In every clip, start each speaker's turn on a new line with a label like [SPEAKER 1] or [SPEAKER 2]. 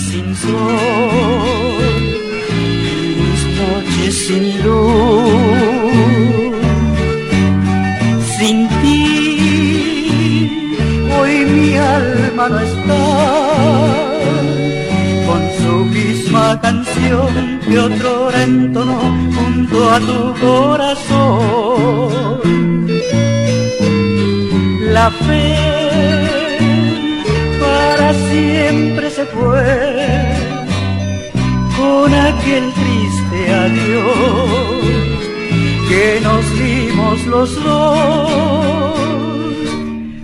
[SPEAKER 1] Sin sol, mis noches sin luz, sin ti, hoy mi alma no está, con su misma canción que otrora entonó junto a tu corazón. La fe para siempre se fue con aquel triste adiós que nos dimos los dos.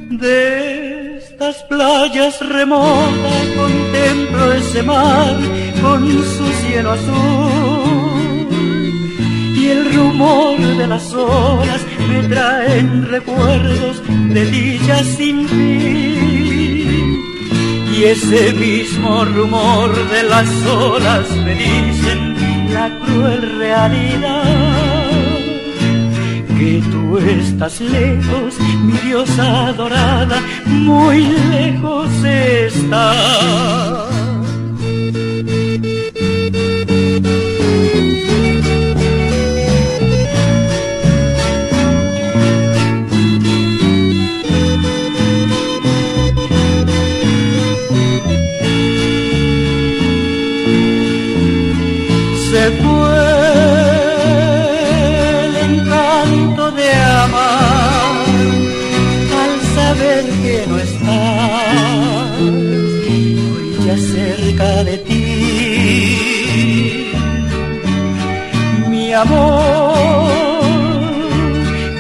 [SPEAKER 1] De estas playas remotas contemplo ese mar con su cielo azul y el rumor de las olas me traen recuerdos de dichas sin fin. Y ese mismo rumor de las olas me dicen la cruel realidad, que tú estás lejos, mi diosa adorada, muy lejos estás. Se fue el encanto de amar al saber que no estás hoy ya cerca de ti. Mi amor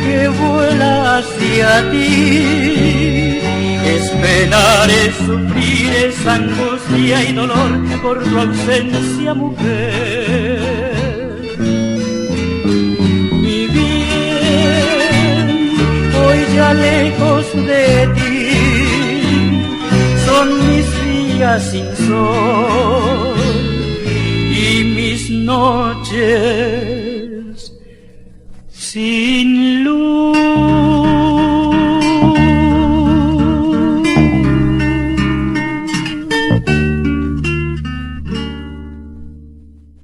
[SPEAKER 1] que vuela hacia ti, es penar, es sufrir, es angustia y dolor por tu ausencia, mujer. Mi bien, hoy ya lejos de ti, son mis días sin sol y mis noches sin